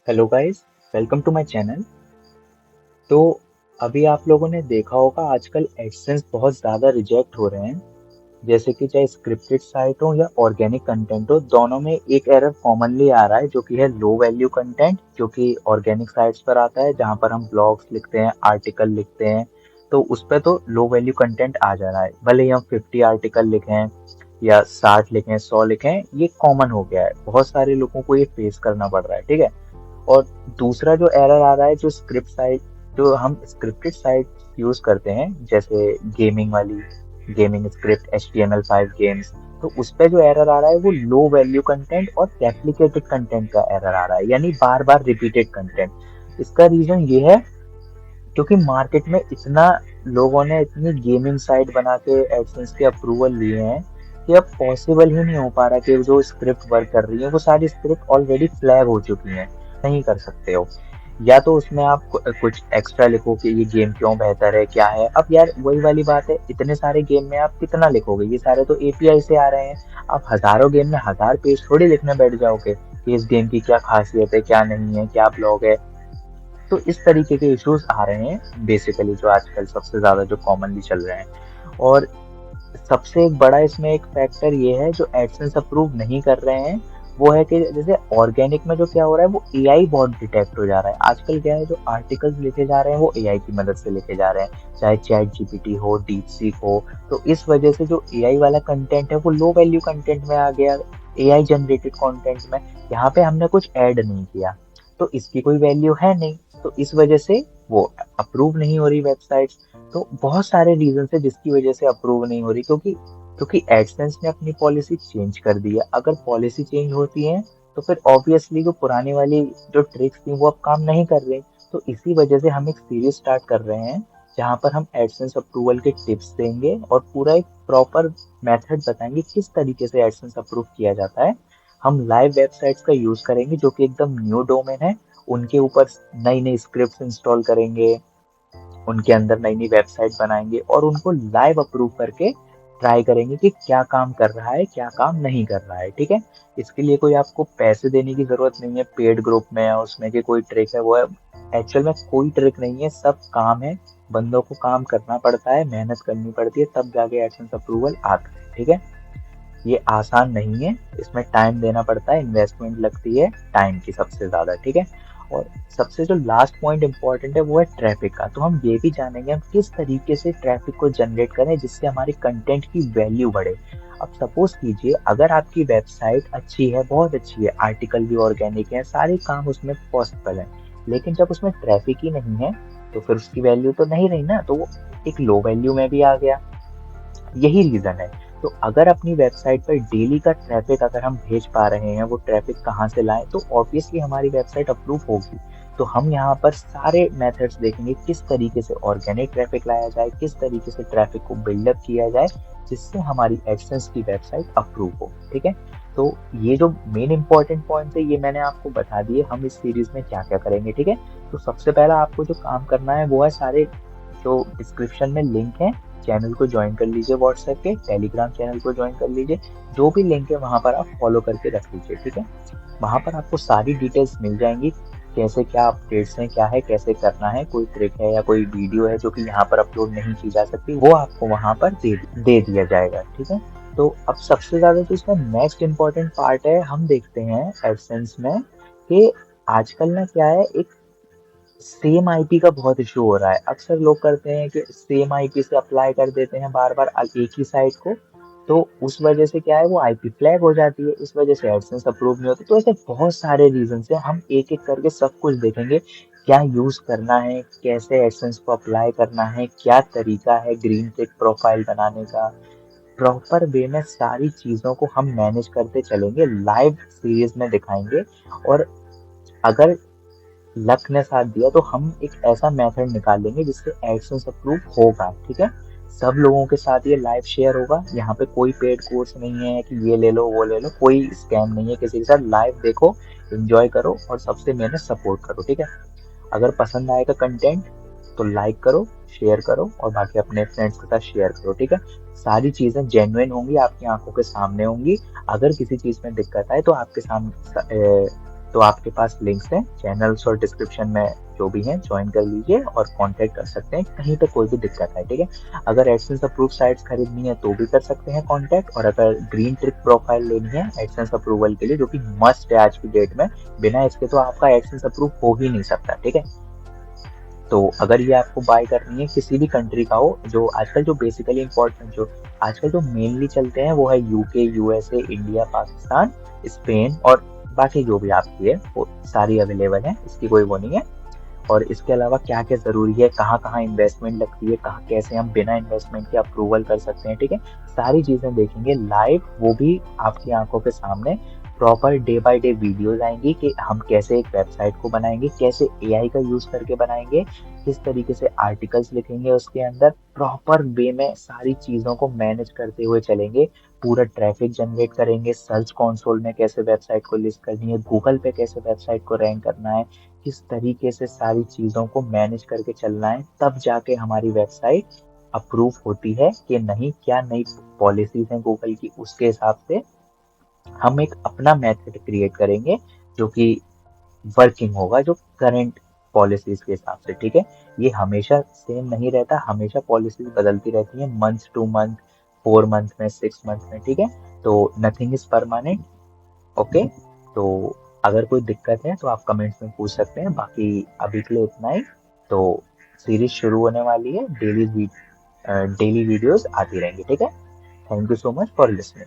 Hello guys, welcome to my channel. तो अभी आप लोगों ने देखा होगा आजकल एडसेंस बहुत ज़्यादा रिजेक्ट हो रहे हैं। जैसे कि चाहे स्क्रिप्टेड साइट हो या ऑर्गेनिक कंटेंट हो, दोनों में एक एरर कॉमनली आ रहा है जो कि है लो वैल्यू कंटेंट, जो कि ऑर्गेनिक साइट्स पर आता है जहाँ पर हम ब्लॉग्स लिखते हैं, आर्टिकल लिखते हैं। तो उस पे तो लो वैल्यू कंटेंट आ जा रहा है, भले ही हम 50 आर्टिकल लिखें या 60 लिखें, 100 लिखें, ये कॉमन हो गया है। बहुत सारे लोगों को ये फेस करना पड़ रहा है, ठीक है। और दूसरा जो एरर आ रहा है, जो हम स्क्रिप्टेड साइट यूज करते हैं, जैसे गेमिंग वाली, गेमिंग स्क्रिप्ट, HTML5 गेम्स, तो उस पे जो एरर आ रहा है वो लो वैल्यू कंटेंट और रेप्लिकेटेड कंटेंट का एरर आ रहा है, यानी बार बार रिपीटेड कंटेंट। इसका रीजन ये है क्योंकि मार्केट में इतना लोगों ने इतनी गेमिंग साइट बना के एडसेंस के अप्रूवल लिए हैं कि अब पॉसिबल ही नहीं हो पा रहा कि जो स्क्रिप्ट वर्क कर रही है वो सारी स्क्रिप्ट ऑलरेडी फ्लैग हो चुकी हैं, नहीं कर सकते हो। या तो उसमें आप कुछ एक्स्ट्रा लिखो कि ये गेम क्यों बेहतर है, क्या है। अब यार वही वाली बात है, इतने सारे गेम में आप कितना लिखोगे, ये सारे तो API से आ रहे हैं। आप हजारों गेम में हजार पेज थोड़ी लिखने बैठ जाओगे कि इस गेम की क्या खासियत है, क्या नहीं है, क्या ब्लॉग है। तो इस तरीके के इश्यूज आ रहे हैं बेसिकली, जो आजकल सबसे ज्यादा जो कॉमनली चल रहे हैं। और सबसे एक बड़ा इसमें एक फैक्टर ये है, जो एडसेंस अप्रूव नहीं कर रहे हैं, वो है कि जैसे ऑर्गेनिक में जो क्या हो रहा है, वो AI बहुत डिटेक्ट हो जा रहा है। आजकल क्या है, जो आर्टिकल्स लिखे जा रहे हैं वो AI की मदद से लिखे जा रहे हैं, चाहे चैट GPT हो, डीपसीक हो। तो इस वजह से जो AI वाला कंटेंट है वो लो वैल्यू कंटेंट में आ गया, AI जनरेटेड कंटेंट में। यहाँ पे हमने कुछ ऐड नहीं किया, तो इसकी कोई वैल्यू है नहीं। तो इस वजह से वो अप्रूव नहीं हो रही वेबसाइट्स। तो बहुत सारे रीजन है जिसकी वजह से अप्रूव नहीं हो रही, क्योंकि एडसेंस ने अपनी पॉलिसी चेंज कर दी है। अगर पॉलिसी चेंज होती है तो फिर ऑब्वियसली जो पुरानी वाली जो ट्रिक्स थी वो अब काम नहीं कर रही। तो इसी वजह से हम एक सीरीज स्टार्ट कर रहे हैं जहाँ पर हम एडसेंस अप्रूवल के टिप्स देंगे और पूरा एक प्रॉपर मेथड बताएंगे किस तरीके से एडसेंस अप्रूव किया जाता है। हम लाइव वेबसाइट्स का यूज करेंगे जो कि एकदम न्यू डोमेन है, उनके ऊपर नई नई स्क्रिप्ट इंस्टॉल करेंगे, उनके अंदर नई नई वेबसाइट बनाएंगे और उनको लाइव अप्रूव करके ट्राई करेंगे कि क्या काम कर रहा है, क्या काम नहीं कर रहा है, ठीक है। इसके लिए कोई आपको पैसे देने की जरूरत नहीं है पेड ग्रुप में या उसमें कि कोई ट्रिक है वो है। एक्चुअल में कोई ट्रिक नहीं है, सब काम है। बंदों को काम करना पड़ता है, मेहनत करनी पड़ती है, तब जाके एडसेंस अप्रूवल आता है, ठीक है। ये आसान नहीं है, इसमें टाइम देना पड़ता है, इन्वेस्टमेंट लगती है टाइम की सबसे ज्यादा, ठीक है। और सबसे जो लास्ट पॉइंट इंपॉर्टेंट है वो है ट्रैफिक का। तो हम ये भी जानेंगे हम किस तरीके से ट्रैफिक को जनरेट करें जिससे हमारी कंटेंट की वैल्यू बढ़े। अब सपोज कीजिए अगर आपकी वेबसाइट अच्छी है, बहुत अच्छी है, आर्टिकल भी ऑर्गेनिक है, सारे काम उसमें पॉसिबल है, लेकिन जब उसमें ट्रैफिक ही नहीं है तो फिर उसकी वैल्यू तो नहीं रही ना, तो वो एक लो वैल्यू में भी आ गया। यही रीजन है। तो अगर अपनी वेबसाइट पर डेली का ट्रैफिक अगर हम भेज पा रहे हैं, वो ट्रैफिक कहाँ से लाएं, तो ऑब्वियसली हमारी वेबसाइट अप्रूव होगी। तो हम यहाँ पर सारे मेथड्स देखेंगे किस तरीके से ऑर्गेनिक ट्रैफिक लाया जाए, किस तरीके से ट्रैफिक को बिल्डअप किया जाए जिससे हमारी एडसेंस की वेबसाइट अप्रूव हो, ठीक है। तो ये जो मेन इंपॉर्टेंट पॉइंट है ये मैंने आपको बता दिए, हम इस सीरीज में क्या क्या करेंगे, ठीक है। तो सबसे पहला आपको जो काम करना है वो है, सारे जो डिस्क्रिप्शन में लिंक है, चैनल को ज्वाइन कर लीजिए, व्हाट्सएप के टेलीग्राम चैनल को ज्वाइन कर लीजिए, जो भी लिंक है वहां पर आप फॉलो करके रख लीजिए, ठीक है। वहां पर आपको सारी डिटेल्स मिल जाएंगी, कैसे क्या अपडेट्स हैं, क्या है, कैसे करना है, कोई ट्रिक है या कोई वीडियो है जो कि यहाँ पर अपलोड नहीं की जा सकती, वो आपको वहां पर दे दिया जाएगा, ठीक है। तो अब सबसे ज्यादा जो इसका नेक्स्ट इम्पोर्टेंट पार्ट है, हम देखते हैं एडसेंस में कि आजकल ना क्या है, एक सेम आईपी का बहुत इशू हो रहा है। अक्सर लोग करते हैं कि सेम आईपी से अप्लाई कर देते हैं बार बार एक ही साइट को, तो उस वजह से क्या है, वो आईपी फ्लैग हो जाती है, इस वजह से एडसेंस अप्रूव नहीं होती। तो ऐसे बहुत सारे रीजन है, हम एक एक करके सब कुछ देखेंगे, क्या यूज करना है, कैसे एडसेंस को अप्लाई करना है, क्या तरीका है ग्रीन टिक प्रोफाइल बनाने का। प्रॉपर वे में सारी चीजों को हम मैनेज करते चलेंगे, लाइव सीरीज में दिखाएंगे। और अगर लक ने साथ दिया तो हम एक ऐसा मेथड निकाल लेंगे जिससे एडसेंस अप्रूव होगा, ठीक है। सब लोगों के साथ ये लाइव शेयर होगा, यहाँ पे कोई पेड कोर्स नहीं है कि ये ले लो वो ले लो, कोई स्कैम नहीं है किसी के साथ। लाइव देखो, एंजॉय करो और सबसे मेहनत सपोर्ट करो, ठीक है। अगर पसंद आएगा कंटेंट तो लाइक करो, शेयर करो और बाकी अपने फ्रेंड्स के साथ शेयर करो, ठीक है। सारी चीजें जेन्युइन होंगी, आपकी आंखों के सामने होंगी। अगर किसी चीज में दिक्कत आए तो आपके सामने तो आपके पास लिंक्स हैं चैनल्स और डिस्क्रिप्शन में, जो भी हैं ज्वाइन कर लीजिए और कांटेक्ट कर सकते हैं कहीं पे कोई भी दिक्कत है, ठीक है। अगर एडसेंस अप्रूव साइट्स खरीदनी है तो भी कर सकते हैं कांटेक्ट, और अगर ग्रीन ट्रिक प्रोफाइल लेनी है एडसेंस अप्रूवल के लिए, जो कि मस्ट है आज की डेट में, बिना इसके तो आपका एडसेंस अप्रूव हो ही नहीं सकता, ठीक है। तो अगर ये आपको बाय करनी है किसी भी कंट्री का हो, जो आजकल जो बेसिकली इम्पोर्टेंट जो आजकल जो मेनली चलते हैं वो है UK, USA, India, Pakistan, Spain, और बाकी जो भी आपकी है वो सारी अवेलेबल है, इसकी कोई वो नहीं है। और इसके अलावा क्या क्या जरूरी है, कहाँ कहाँ इन्वेस्टमेंट लगती है, कहाँ कैसे हम बिना इन्वेस्टमेंट के अप्रूवल कर सकते हैं, ठीक है। सारी चीजें देखेंगे लाइव, वो भी आपकी आंखों के सामने। Proper day by day videos आएंगी कि हम कैसे एक वेबसाइट को बनाएंगे, कैसे एआई का यूज करके बनाएंगे, किस तरीके से आर्टिकल्स लिखेंगे उसके अंदर, प्रॉपर वे में सारी चीजों को मैनेज करते हुए चलेंगे। पूरा ट्रैफिक जनरेट करेंगे, सर्च कंसोल में कैसे वेबसाइट को लिस्ट करनी है, गूगल पे कैसे वेबसाइट को रैंक करना है, किस तरीके से सारी चीजों को मैनेज करके चलना है, तब जाके हमारी वेबसाइट अप्रूव होती है कि नहीं, क्या नई पॉलिसीज हैं गूगल की, उसके हिसाब से हम एक अपना मेथड क्रिएट करेंगे जो कि वर्किंग होगा, जो करंट पॉलिसीज के हिसाब से, ठीक है। ये हमेशा सेम नहीं रहता, हमेशा पॉलिसीज बदलती रहती है, मंथ टू मंथ, 4 मंथ में, 6 मंथ में, ठीक है। तो नथिंग इज परमानेंट। ओके, तो अगर कोई दिक्कत है तो आप कमेंट्स में पूछ सकते हैं, बाकी अभी के लिए इतना ही। तो सीरीज शुरू होने वाली है, डेली वीडियोस आती रहेंगी, ठीक है। Thank you so much for listening.